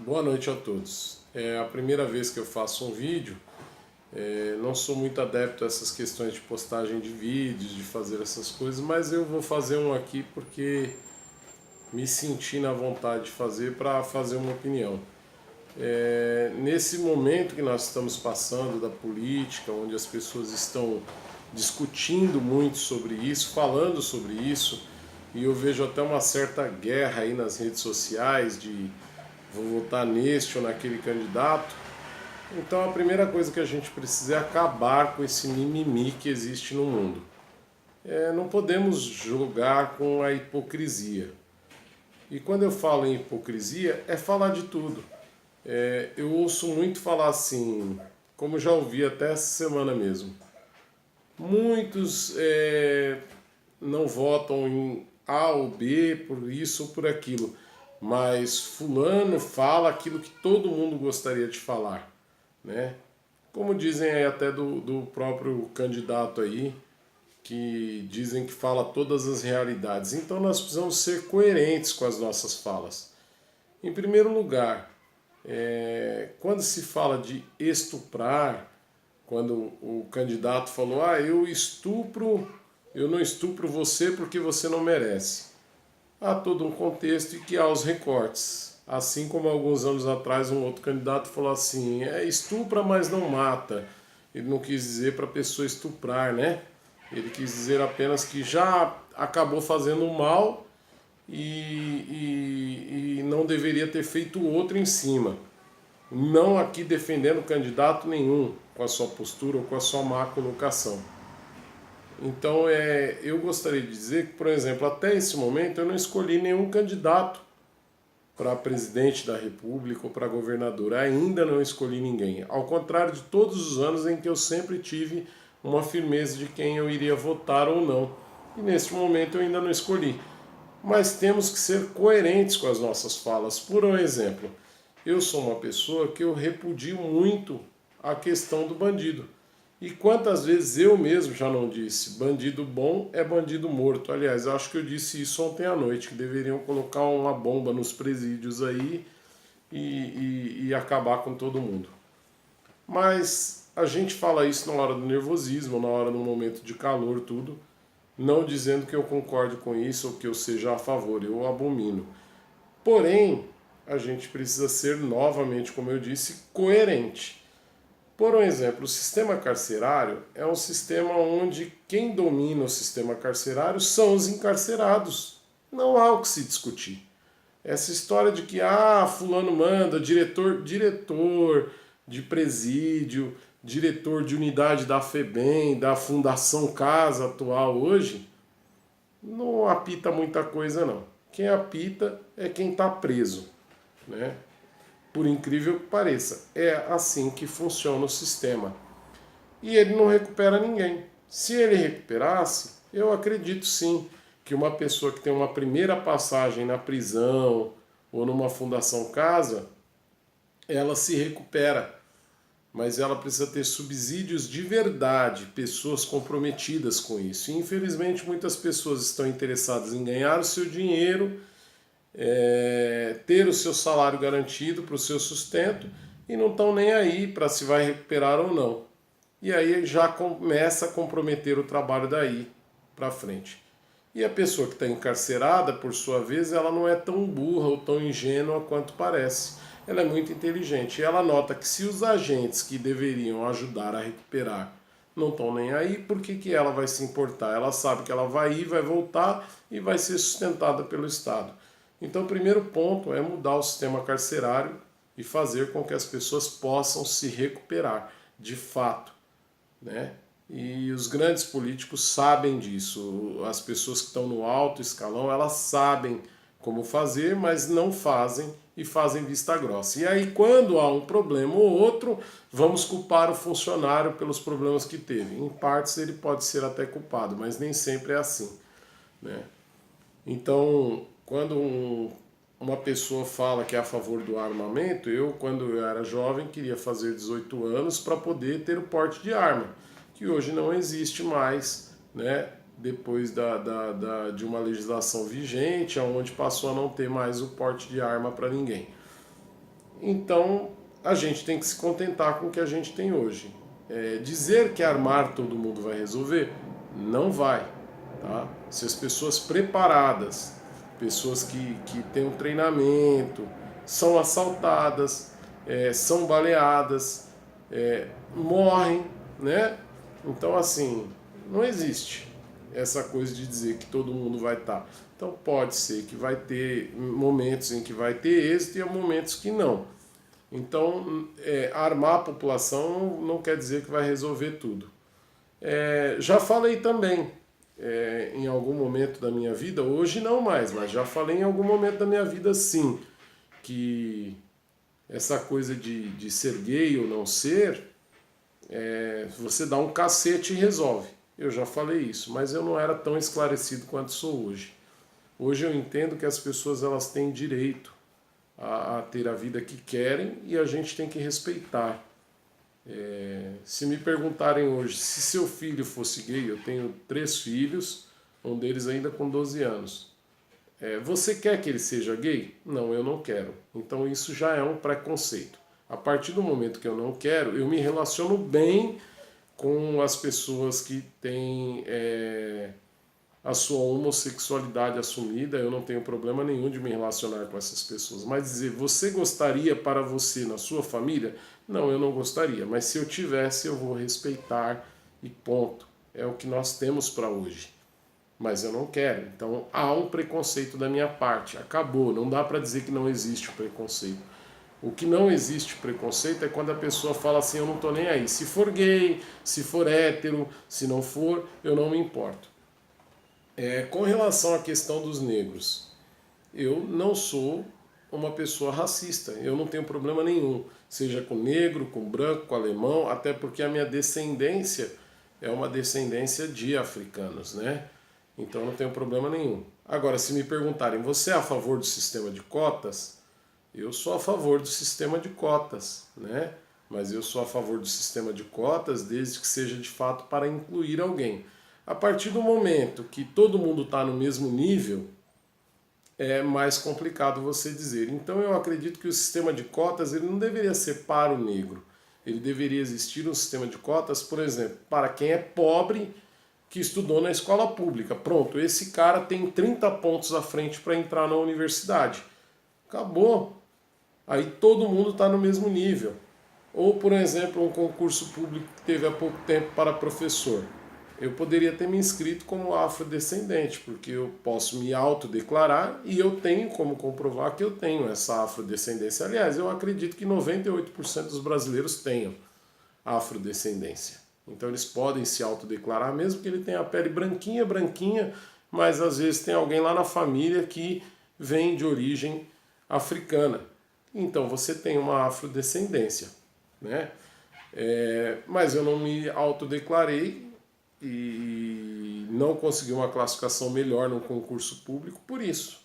Boa noite a todos. É a primeira vez que eu faço um vídeo. Não sou muito adepto a essas questões de postagem de vídeos, de fazer essas coisas, mas eu vou fazer um aqui porque me senti na vontade de fazer para fazer uma opinião. Nesse momento que nós estamos passando da política, onde as pessoas estão discutindo muito sobre isso, falando sobre isso, e eu vejo até uma certa guerra aí nas redes sociais de vou votar neste ou naquele candidato. Então a primeira coisa que a gente precisa é acabar com esse mimimi que existe no mundo. Não podemos jogar com a hipocrisia. E quando eu falo em hipocrisia, é falar de tudo. Eu ouço muito falar assim, como já ouvi até essa semana mesmo. Muitos não votam em A ou B por isso ou por aquilo, mas fulano fala aquilo que todo mundo gostaria de falar, né? Como dizem aí até do próprio candidato aí, que dizem que fala todas as realidades. Então nós precisamos ser coerentes com as nossas falas. Em primeiro lugar, quando se fala de estuprar, quando o candidato falou, eu não estupro você porque você não merece. Há todo um contexto e que há os recortes. Assim como alguns anos atrás um outro candidato falou assim, estupra, mas não mata. Ele não quis dizer para a pessoa estuprar, né? Ele quis dizer apenas que já acabou fazendo mal e não deveria ter feito outro em cima. Não aqui defendendo candidato nenhum com a sua postura ou com a sua má colocação. Então eu gostaria de dizer que, por exemplo, até esse momento eu não escolhi nenhum candidato para presidente da República ou para governador. Ainda não escolhi ninguém. Ao contrário de todos os anos em que eu sempre tive uma firmeza de quem eu iria votar ou não. E neste momento eu ainda não escolhi. Mas temos que ser coerentes com as nossas falas. Por um exemplo, eu sou uma pessoa que eu repudio muito a questão do bandido. E quantas vezes eu mesmo já não disse, bandido bom é bandido morto. Aliás, eu acho que eu disse isso ontem à noite, que deveriam colocar uma bomba nos presídios aí e acabar com todo mundo. Mas a gente fala isso na hora do nervosismo, na hora do momento de calor, tudo, não dizendo que eu concordo com isso ou que eu seja a favor, eu abomino. Porém, a gente precisa ser, novamente, como eu disse, coerente. Por um exemplo, o sistema carcerário é um sistema onde quem domina o sistema carcerário são os encarcerados. Não há o que se discutir. Essa história de que fulano manda, diretor de presídio, diretor de unidade da FEBEM, da Fundação Casa atual hoje, não apita muita coisa não. Quem apita é quem está preso, né? Por incrível que pareça, é assim que funciona o sistema. E ele não recupera ninguém. Se ele recuperasse, eu acredito sim que uma pessoa que tem uma primeira passagem na prisão ou numa fundação casa, ela se recupera. Mas ela precisa ter subsídios de verdade, pessoas comprometidas com isso. E, infelizmente, muitas pessoas estão interessadas em ganhar o seu dinheiro, ter o seu salário garantido para o seu sustento e não estão nem aí para se vai recuperar ou não. E aí já começa a comprometer o trabalho daí para frente. E a pessoa que está encarcerada, por sua vez, ela não é tão burra ou tão ingênua quanto parece. Ela é muito inteligente e ela nota que se os agentes que deveriam ajudar a recuperar não estão nem aí, por que ela vai se importar? Ela sabe que ela vai ir, vai voltar e vai ser sustentada pelo Estado. Então o primeiro ponto é mudar o sistema carcerário e fazer com que as pessoas possam se recuperar, de fato, né? E os grandes políticos sabem disso. As pessoas que estão no alto escalão, elas sabem como fazer, mas não fazem e fazem vista grossa. E aí, quando há um problema ou outro, vamos culpar o funcionário pelos problemas que teve. Em partes, ele pode ser até culpado, mas nem sempre é assim, né? Então, quando uma pessoa fala que é a favor do armamento, quando eu era jovem, queria fazer 18 anos para poder ter o porte de arma, que hoje não existe mais, né? Depois de uma legislação vigente, onde passou a não ter mais o porte de arma para ninguém. Então a gente tem que se contentar com o que a gente tem hoje. Dizer que armar todo mundo vai resolver, não vai. Tá? Se as pessoas preparadas, pessoas que têm um treinamento, são assaltadas, são baleadas, morrem, né? Então assim, não existe essa coisa de dizer que todo mundo vai estar. Então pode ser que vai ter momentos em que vai ter êxito e momentos que não. Então armar a população não quer dizer que vai resolver tudo. Já falei também em algum momento da minha vida, hoje não mais, mas já falei em algum momento da minha vida sim, que essa coisa de ser gay ou não ser, você dá um cacete e resolve. Eu já falei isso, mas eu não era tão esclarecido quanto sou hoje. Hoje eu entendo que as pessoas elas têm direito a ter a vida que querem e a gente tem que respeitar. Se me perguntarem hoje se seu filho fosse gay, eu tenho 3 filhos, um deles ainda com 12 anos. Você quer que ele seja gay? Não, eu não quero. Então isso já é um preconceito. A partir do momento que eu não quero, eu me relaciono bem com as pessoas que têm a sua homossexualidade assumida, eu não tenho problema nenhum de me relacionar com essas pessoas. Mas dizer, você gostaria para você, na sua família? Não, eu não gostaria, mas se eu tivesse, eu vou respeitar e ponto. É o que nós temos para hoje. Mas eu não quero. Então há um preconceito da minha parte. Acabou, não dá para dizer que não existe o preconceito. O que não existe preconceito é quando a pessoa fala assim, eu não tô nem aí. Se for gay, se for hétero, se não for, eu não me importo. Com relação à questão dos negros, eu não sou uma pessoa racista, eu não tenho problema nenhum, seja com negro, com branco, com alemão, até porque a minha descendência é uma descendência de africanos, né? Então eu não tenho problema nenhum. Agora, se me perguntarem, você é a favor do sistema de cotas? Eu sou a favor do sistema de cotas, né? Mas eu sou a favor do sistema de cotas desde que seja de fato para incluir alguém. A partir do momento que todo mundo está no mesmo nível, é mais complicado você dizer. Então eu acredito que o sistema de cotas ele não deveria ser para o negro. Ele deveria existir um sistema de cotas, por exemplo, para quem é pobre que estudou na escola pública. Pronto, esse cara tem 30 pontos à frente para entrar na universidade. Acabou. Aí todo mundo está no mesmo nível. Ou, por exemplo, um concurso público que teve há pouco tempo para professor. Eu poderia ter me inscrito como afrodescendente, porque eu posso me autodeclarar e eu tenho como comprovar que eu tenho essa afrodescendência. Aliás, eu acredito que 98% dos brasileiros tenham afrodescendência. Então eles podem se autodeclarar, mesmo que ele tenha a pele branquinha, mas às vezes tem alguém lá na família que vem de origem africana. Então você tem uma afrodescendência, né? Mas eu não me autodeclarei e não consegui uma classificação melhor no concurso público por isso,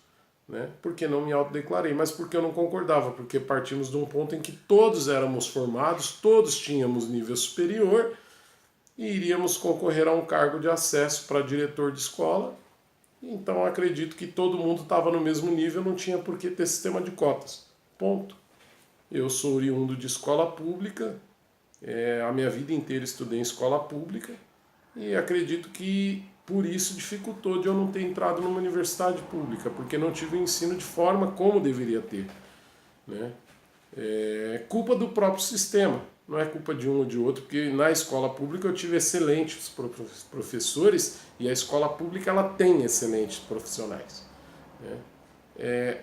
né? Porque não me autodeclarei, mas porque eu não concordava, porque partimos de um ponto em que todos éramos formados, todos tínhamos nível superior e iríamos concorrer a um cargo de acesso para diretor de escola. Então acredito que todo mundo estava no mesmo nível, não tinha por que ter sistema de cotas. Ponto. Eu sou oriundo de escola pública, a minha vida inteira estudei em escola pública e acredito que por isso dificultou de eu não ter entrado numa universidade pública, porque não tive o ensino de forma como deveria ter, né? É culpa do próprio sistema, não é culpa de um ou de outro, porque na escola pública eu tive excelentes professores e a escola pública ela tem excelentes profissionais, né?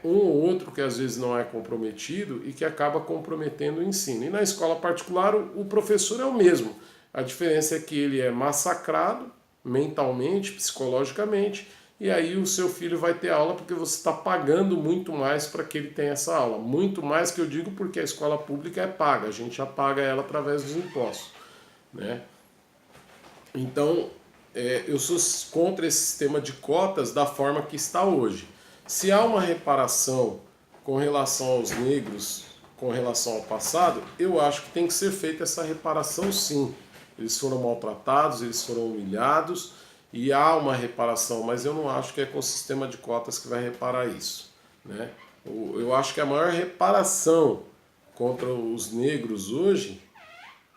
Um ou outro que às vezes não é comprometido e que acaba comprometendo o ensino. E na escola particular o professor é o mesmo. A diferença é que ele é massacrado mentalmente, psicologicamente, e aí o seu filho vai ter aula porque você está pagando muito mais para que ele tenha essa aula. Muito mais que eu digo porque a escola pública é paga, a gente já paga ela através dos impostos, né? Então, eu sou contra esse sistema de cotas da forma que está hoje. Se há uma reparação com relação aos negros, com relação ao passado, eu acho que tem que ser feita essa reparação sim. Eles foram maltratados, eles foram humilhados e há uma reparação, mas eu não acho que é com o sistema de cotas que vai reparar isso, né? Eu acho que a maior reparação contra os negros hoje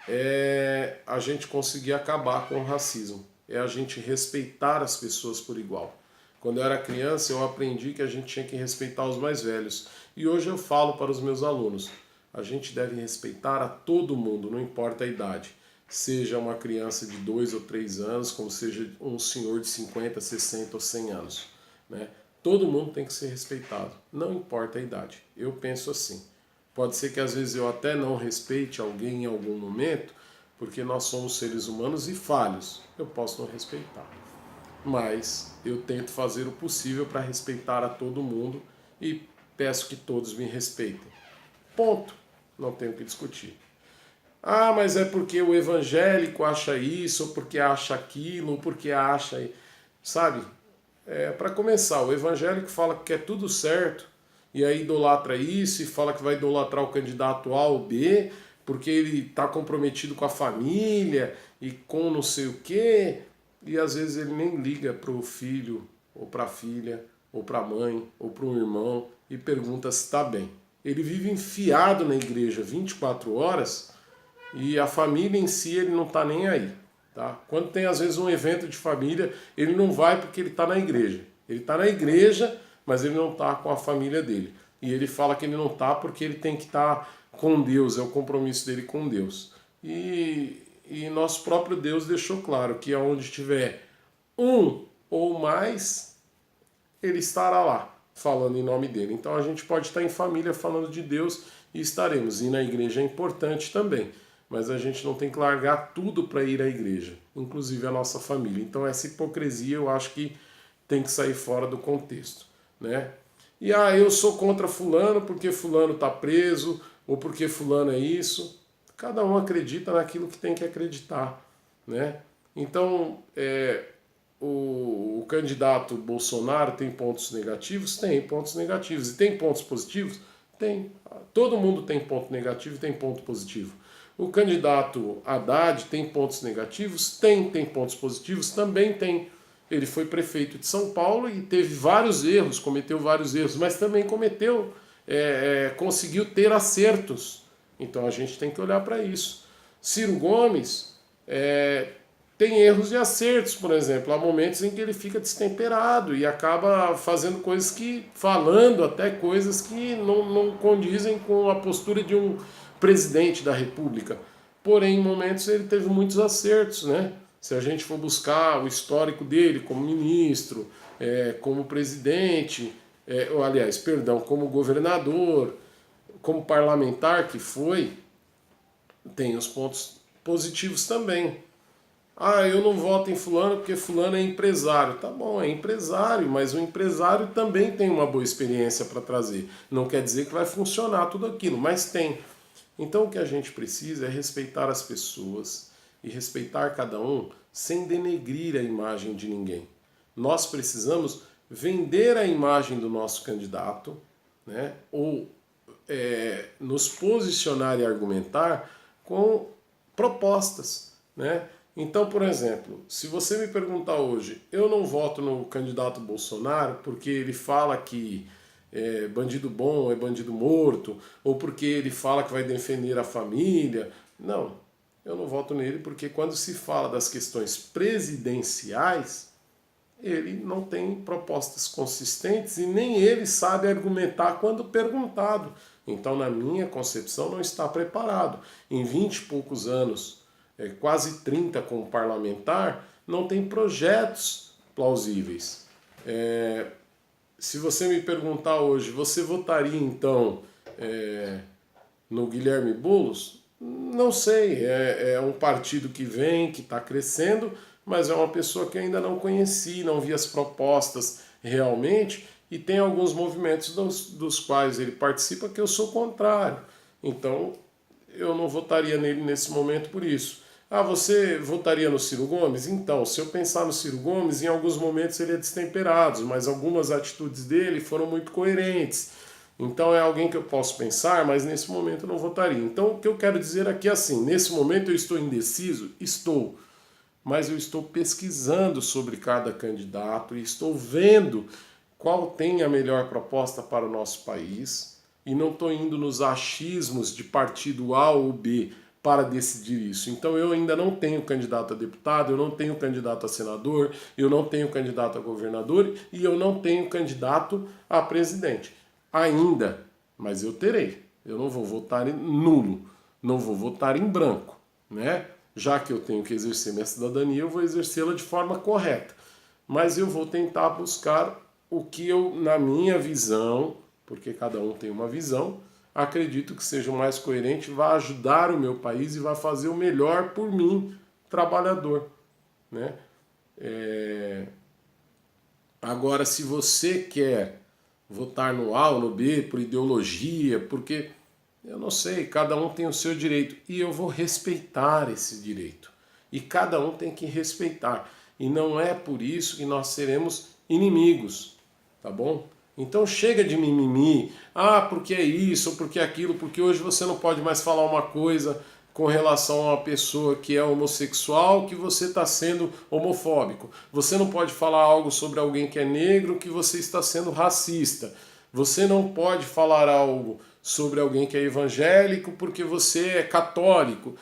é a gente conseguir acabar com o racismo, é a gente respeitar as pessoas por igual. Quando eu era criança, eu aprendi que a gente tinha que respeitar os mais velhos. E hoje eu falo para os meus alunos, a gente deve respeitar a todo mundo, não importa a idade. Seja uma criança de 2 ou 3 anos, como seja um senhor de 50, 60 ou 100 anos. Né? Todo mundo tem que ser respeitado, não importa a idade. Eu penso assim. Pode ser que às vezes eu até não respeite alguém em algum momento, porque nós somos seres humanos e falhos. Eu posso não respeitar. Mas eu tento fazer o possível para respeitar a todo mundo e peço que todos me respeitem. Ponto. Não tenho o que discutir. Ah, mas é porque o evangélico acha isso, ou porque acha aquilo, ou porque acha... Sabe? Para começar, o evangélico fala que é tudo certo, e aí idolatra isso, e fala que vai idolatrar o candidato A ou B, porque ele está comprometido com a família, e com não sei o quê, e às vezes ele nem liga para o filho, ou para a filha, ou para a mãe, ou para um irmão, e pergunta se está bem. Ele vive enfiado na igreja 24 horas, e a família em si ele não está nem aí. Tá? Quando tem às vezes um evento de família, ele não vai porque ele está na igreja. Ele está na igreja, mas ele não está com a família dele. E ele fala que ele não está porque ele tem que estar com Deus, é o compromisso dele com Deus. E nosso próprio Deus deixou claro que aonde tiver um ou mais, ele estará lá, falando em nome dele. Então a gente pode estar em família falando de Deus e estaremos. E na igreja é importante também. Mas a gente não tem que largar tudo para ir à igreja, inclusive a nossa família. Então essa hipocrisia eu acho que tem que sair fora do contexto. Né? E eu sou contra fulano porque fulano está preso, ou porque fulano é isso. Cada um acredita naquilo que tem que acreditar. Né? Então, o candidato Bolsonaro tem pontos negativos? Tem pontos negativos. E tem pontos positivos? Tem. Todo mundo tem ponto negativo e tem ponto positivo. O candidato Haddad tem pontos negativos? Tem pontos positivos? Também tem. Ele foi prefeito de São Paulo e teve vários erros, cometeu vários erros, mas também conseguiu ter acertos. Então a gente tem que olhar para isso. Ciro Gomes tem erros e acertos, por exemplo. Há momentos em que ele fica destemperado e acaba fazendo coisas falando até coisas que não condizem com a postura de um presidente da República. Porém, em momentos ele teve muitos acertos, né? Se a gente for buscar o histórico dele como ministro, como presidente, como governador, como parlamentar que foi, tem os pontos positivos também. Eu não voto em fulano porque fulano é empresário. Tá bom, é empresário, mas o empresário também tem uma boa experiência para trazer. Não quer dizer que vai funcionar tudo aquilo, mas tem. Então o que a gente precisa é respeitar as pessoas e respeitar cada um sem denegrir a imagem de ninguém. Nós precisamos vender a imagem do nosso candidato, né? Ou nos posicionar e argumentar com propostas. Né? Então, por exemplo, se você me perguntar hoje, eu não voto no candidato Bolsonaro porque ele fala que bandido bom é bandido morto, ou porque ele fala que vai defender a família. Não, eu não voto nele porque quando se fala das questões presidenciais, ele não tem propostas consistentes e nem ele sabe argumentar quando perguntado. Então, na minha concepção, não está preparado. Em 20 e poucos anos, quase 30 como parlamentar, não tem projetos plausíveis. Se você me perguntar hoje, você votaria então no Guilherme Boulos? Não sei, é um partido que vem, que está crescendo, mas é uma pessoa que ainda não conheci, não vi as propostas realmente, e tem alguns movimentos dos quais ele participa que eu sou contrário. Então, eu não votaria nele nesse momento por isso. Você votaria no Ciro Gomes? Então, se eu pensar no Ciro Gomes, em alguns momentos ele é destemperado, mas algumas atitudes dele foram muito coerentes. Então é alguém que eu posso pensar, mas nesse momento eu não votaria. Então o que eu quero dizer aqui é assim, nesse momento eu estou indeciso? Estou. Mas eu estou pesquisando sobre cada candidato e estou vendo qual tem a melhor proposta para o nosso país, e não estou indo nos achismos de partido A ou B para decidir isso. Então eu ainda não tenho candidato a deputado, eu não tenho candidato a senador, eu não tenho candidato a governador e eu não tenho candidato a presidente. Ainda, mas eu terei. Eu não vou votar em nulo, não vou votar em branco, né? Já que eu tenho que exercer minha cidadania, eu vou exercê-la de forma correta. Mas eu vou tentar buscar o que eu, na minha visão, porque cada um tem uma visão, acredito que seja o mais coerente, vai ajudar o meu país e vai fazer o melhor por mim, trabalhador, né? Agora, se você quer votar no A ou no B por ideologia, porque eu não sei, cada um tem o seu direito e eu vou respeitar esse direito. E cada um tem que respeitar. E não é por isso que nós seremos inimigos, tá bom? Então chega de mimimi, porque é isso, porque é aquilo, porque hoje você não pode mais falar uma coisa com relação a uma pessoa que é homossexual que você está sendo homofóbico. Você não pode falar algo sobre alguém que é negro que você está sendo racista. Você não pode falar algo sobre alguém que é evangélico porque você é católico.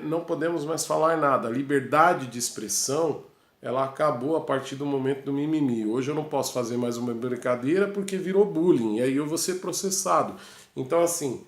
Não podemos mais falar nada. A liberdade de expressão, ela acabou a partir do momento do mimimi. Hoje eu não posso fazer mais uma brincadeira porque virou bullying, e aí eu vou ser processado. Então, assim,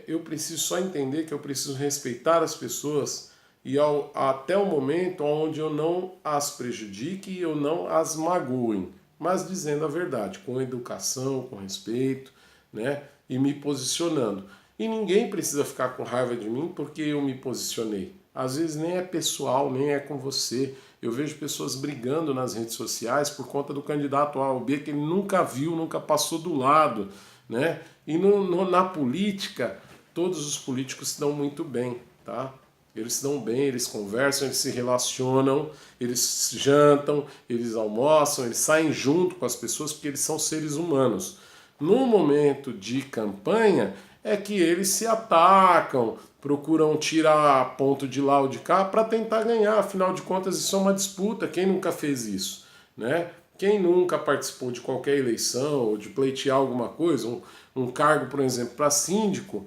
eu preciso só entender que eu preciso respeitar as pessoas e até o momento onde eu não as prejudique e eu não as magoe, mas dizendo a verdade, com educação, com respeito, né? E me posicionando. E ninguém precisa ficar com raiva de mim porque eu me posicionei. Às vezes nem é pessoal, nem é com você. Eu vejo pessoas brigando nas redes sociais por conta do candidato A ou B que ele nunca viu, nunca passou do lado, né? E na política, todos os políticos se dão muito bem, tá? Eles se dão bem, eles conversam, eles se relacionam, eles jantam, eles almoçam, eles saem junto com as pessoas porque eles são seres humanos. No momento de campanha é que eles se atacam, procuram tirar ponto de lá ou de cá para tentar ganhar. Afinal de contas, isso é uma disputa. Quem nunca fez isso, né? Quem nunca participou de qualquer eleição ou de pleitear alguma coisa, um cargo, por exemplo, para síndico,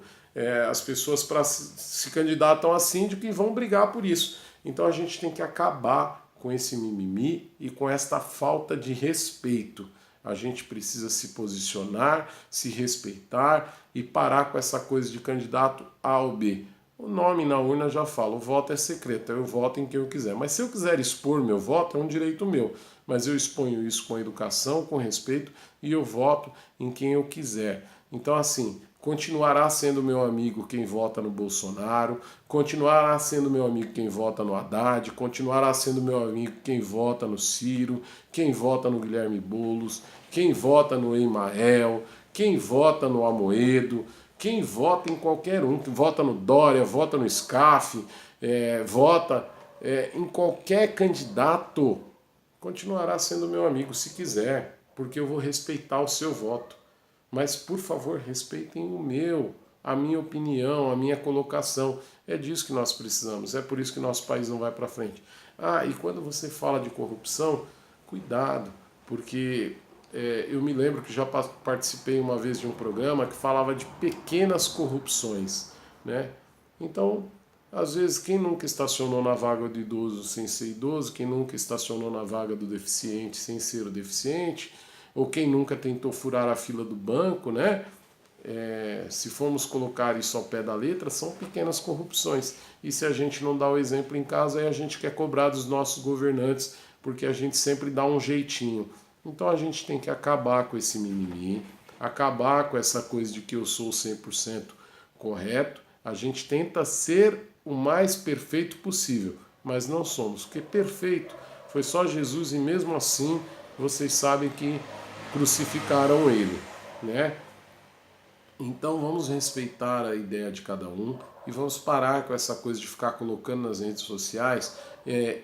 as pessoas se candidatam a síndico e vão brigar por isso. Então a gente tem que acabar com esse mimimi e com esta falta de respeito. A gente precisa se posicionar, se respeitar e parar com essa coisa de candidato A ou B. O nome na urna já fala, o voto é secreto, eu voto em quem eu quiser. Mas se eu quiser expor meu voto, é um direito meu. Mas eu exponho isso com educação, com respeito e eu voto em quem eu quiser. Então, assim, continuará sendo meu amigo quem vota no Bolsonaro, continuará sendo meu amigo quem vota no Haddad, continuará sendo meu amigo quem vota no Ciro, quem vota no Guilherme Boulos, quem vota no Emael, quem vota no Amoedo, quem vota em qualquer um, que vota no Dória, vota no Scaff, vota em qualquer candidato, continuará sendo meu amigo se quiser, porque eu vou respeitar o seu voto. Mas, por favor, respeitem o meu, a minha opinião, a minha colocação. É disso que nós precisamos, é por isso que nosso país não vai para frente. E quando você fala de corrupção, cuidado, porque eu me lembro que já participei uma vez de um programa que falava de pequenas corrupções, né? Então, às vezes, quem nunca estacionou na vaga do idoso sem ser idoso, quem nunca estacionou na vaga do deficiente sem ser o deficiente, ou quem nunca tentou furar a fila do banco, né? Se formos colocar isso ao pé da letra, são pequenas corrupções. E se a gente não dá o exemplo em casa, aí a gente quer cobrar dos nossos governantes, porque a gente sempre dá um jeitinho. Então a gente tem que acabar com esse mimimi, acabar com essa coisa de que eu sou 100% correto. A gente tenta ser o mais perfeito possível, mas não somos, porque perfeito foi só Jesus e mesmo assim vocês sabem que crucificaram ele, né? Então vamos respeitar a ideia de cada um e vamos parar com essa coisa de ficar colocando nas redes sociais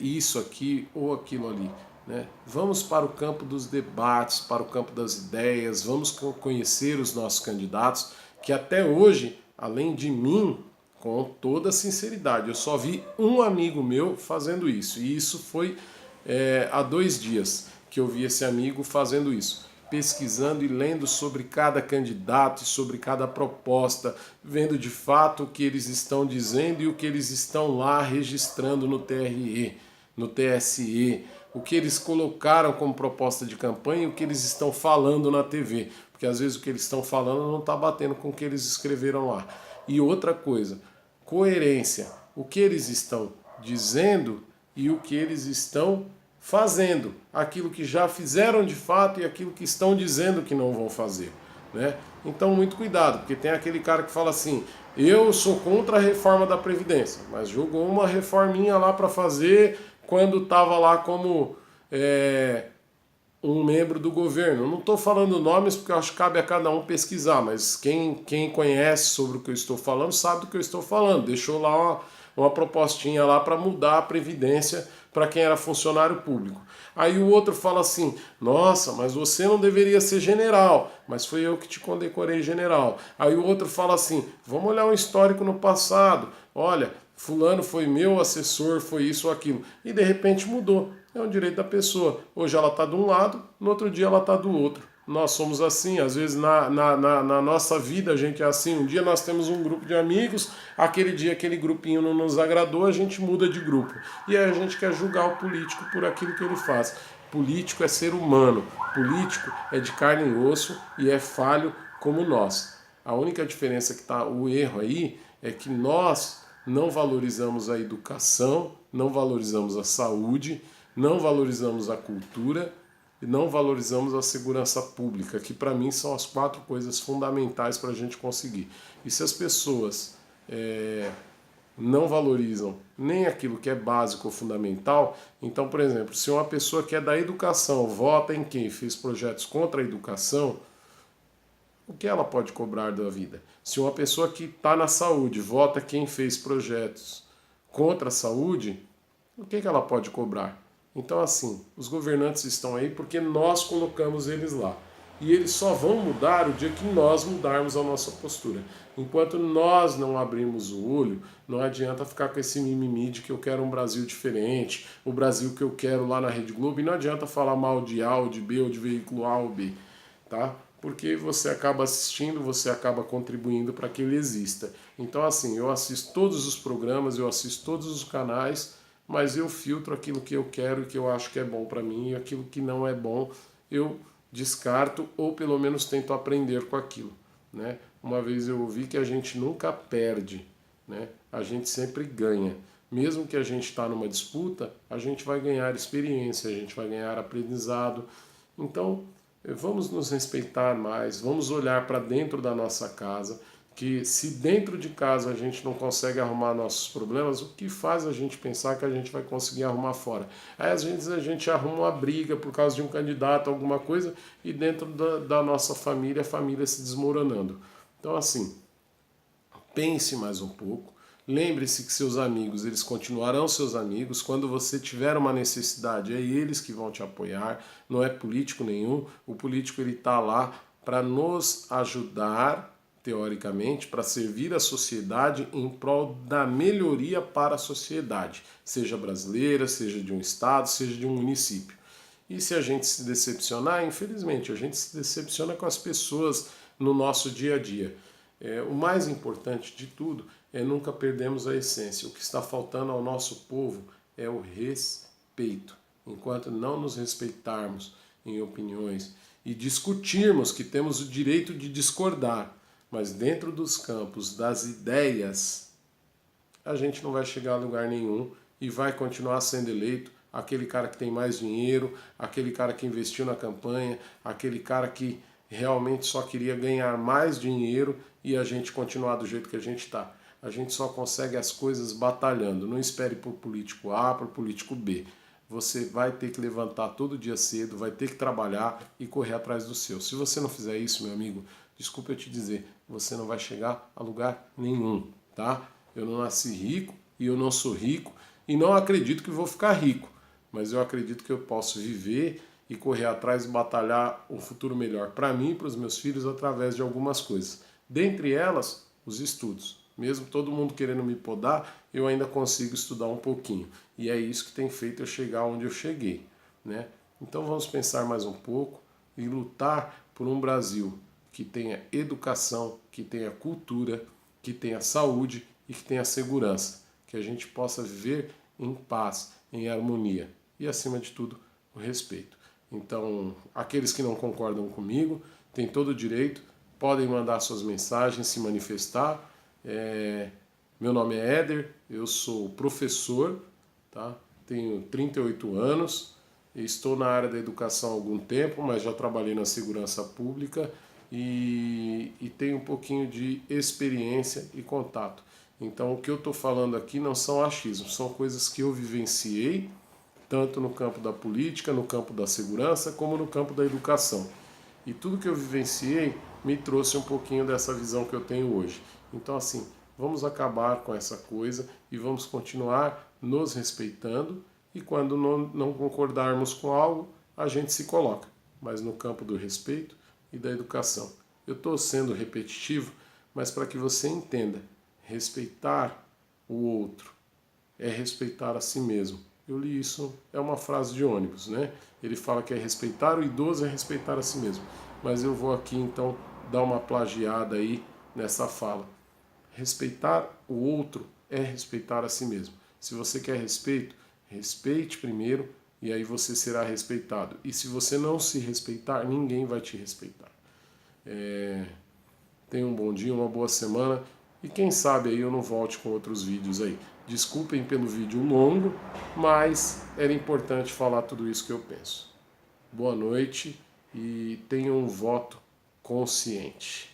isso aqui ou aquilo ali, né? Vamos para o campo dos debates, para o campo das ideias, vamos conhecer os nossos candidatos, que até hoje, além de mim, com toda sinceridade, eu só vi um amigo meu fazendo isso, e isso foi há 2 dias que eu vi esse amigo fazendo isso. pesquisando e lendo sobre cada candidato e sobre cada proposta, vendo de fato o que eles estão dizendo e o que eles estão lá registrando no TRE, no TSE, o que eles colocaram como proposta de campanha e o que eles estão falando na TV, porque às vezes o que eles estão falando não está batendo com o que eles escreveram lá. E outra coisa, coerência, o que eles estão dizendo e o que eles estão fazendo, aquilo que já fizeram de fato e aquilo que estão dizendo que não vão fazer, né? Então muito cuidado, porque tem aquele cara que fala assim, eu sou contra a reforma da Previdência, mas jogou uma reforminha lá para fazer quando estava lá como um membro do governo. Não estou falando nomes porque eu acho que cabe a cada um pesquisar, mas quem conhece sobre o que eu estou falando sabe do que eu estou falando. Deixou lá uma propostinha lá para mudar a Previdência para quem era funcionário público. Aí o outro fala assim, nossa, mas você não deveria ser general, mas foi eu que te condecorei general. Aí o outro fala assim, vamos olhar um histórico no passado, olha, fulano foi meu assessor, foi isso ou aquilo, e de repente mudou. É um direito da pessoa. Hoje ela está de um lado, no outro dia ela está do outro. Nós somos assim, às vezes na nossa vida a gente é assim. Um dia nós temos um grupo de amigos, aquele dia aquele grupinho não nos agradou, a gente muda de grupo. E aí a gente quer julgar o político por aquilo que ele faz. Político é ser humano, político é de carne e osso e é falho como nós. A única diferença que está o erro aí é que nós não valorizamos a educação, não valorizamos a saúde, não valorizamos a cultura e não valorizamos a segurança pública, que para mim são as 4 coisas fundamentais para a gente conseguir. E se as pessoas não valorizam nem aquilo que é básico ou fundamental, então, por exemplo, se uma pessoa que é da educação vota em quem fez projetos contra a educação, o que ela pode cobrar da vida? Se uma pessoa que está na saúde vota quem fez projetos contra a saúde, o que ela pode cobrar? Então, assim, os governantes estão aí porque nós colocamos eles lá. E eles só vão mudar o dia que nós mudarmos a nossa postura. Enquanto nós não abrimos o olho, não adianta ficar com esse mimimi de que eu quero um Brasil diferente, o Brasil que eu quero lá na Rede Globo, e não adianta falar mal de A ou de B ou de veículo A ou B, tá? Porque você acaba assistindo, você acaba contribuindo para que ele exista. Então, assim, eu assisto todos os programas, eu assisto todos os canais, mas eu filtro aquilo que eu quero e que eu acho que é bom para mim, e aquilo que não é bom eu descarto ou pelo menos tento aprender com aquilo, né? Uma vez eu ouvi que a gente nunca perde, né? A gente sempre ganha. Mesmo que a gente está numa disputa, a gente vai ganhar experiência, a gente vai ganhar aprendizado. Então, vamos nos respeitar mais, vamos olhar para dentro da nossa casa, que se dentro de casa a gente não consegue arrumar nossos problemas, o que faz a gente pensar que a gente vai conseguir arrumar fora? Aí às vezes a gente arruma uma briga por causa de um candidato, alguma coisa, e dentro da nossa família, a família se desmoronando. Então assim, pense mais um pouco, lembre-se que seus amigos, eles continuarão seus amigos, quando você tiver uma necessidade, é eles que vão te apoiar, não é político nenhum, o político ele está lá para nos ajudar, teoricamente, para servir a sociedade em prol da melhoria para a sociedade, seja brasileira, seja de um estado, seja de um município. E se a gente se decepcionar, infelizmente, a gente se decepciona com as pessoas no nosso dia a dia. O mais importante de tudo é nunca perdermos a essência. O que está faltando ao nosso povo é o respeito. Enquanto não nos respeitarmos em opiniões e discutirmos que temos o direito de discordar, mas dentro dos campos das ideias, a gente não vai chegar a lugar nenhum e vai continuar sendo eleito aquele cara que tem mais dinheiro, aquele cara que investiu na campanha, aquele cara que realmente só queria ganhar mais dinheiro e a gente continuar do jeito que a gente está. A gente só consegue as coisas batalhando. Não espere por político A, por político B. Você vai ter que levantar todo dia cedo, vai ter que trabalhar e correr atrás do seu. Se você não fizer isso, meu amigo, desculpa eu te dizer, você não vai chegar a lugar nenhum, tá? Eu não nasci rico e eu não sou rico e não acredito que vou ficar rico, mas eu acredito que eu posso viver e correr atrás e batalhar um futuro melhor para mim e para os meus filhos através de algumas coisas. Dentre elas, os estudos. Mesmo todo mundo querendo me podar, eu ainda consigo estudar um pouquinho. E é isso que tem feito eu chegar onde eu cheguei, né? Então vamos pensar mais um pouco, e lutar por um Brasil que tenha educação, que tenha cultura, que tenha saúde e que tenha segurança, que a gente possa viver em paz, em harmonia e, acima de tudo, o respeito. Então, aqueles que não concordam comigo têm todo o direito, podem mandar suas mensagens, se manifestar. Meu nome é Éder, eu sou professor, tá? Tenho 38 anos, estou na área da educação há algum tempo, mas já trabalhei na segurança pública e tenho um pouquinho de experiência e contato. Então, o que eu estou falando aqui não são achismos, são coisas que eu vivenciei, tanto no campo da política, no campo da segurança, como no campo da educação. E tudo que eu vivenciei me trouxe um pouquinho dessa visão que eu tenho hoje. Então, assim, vamos acabar com essa coisa e vamos continuar nos respeitando, e quando não concordarmos com algo, a gente se coloca, mas no campo do respeito e da educação. Eu estou sendo repetitivo, mas para que você entenda, respeitar o outro é respeitar a si mesmo. Eu li isso, é uma frase de ônibus, né? Ele fala que é respeitar o idoso, é respeitar a si mesmo. Mas eu vou aqui então dar uma plagiada aí nessa fala. Respeitar o outro é respeitar a si mesmo. Se você quer respeito, respeite primeiro e aí você será respeitado. E se você não se respeitar, ninguém vai te respeitar. Tenha um bom dia, uma boa semana e quem sabe aí eu não volte com outros vídeos aí. Desculpem pelo vídeo longo, mas era importante falar tudo isso que eu penso. Boa noite e tenham um voto consciente.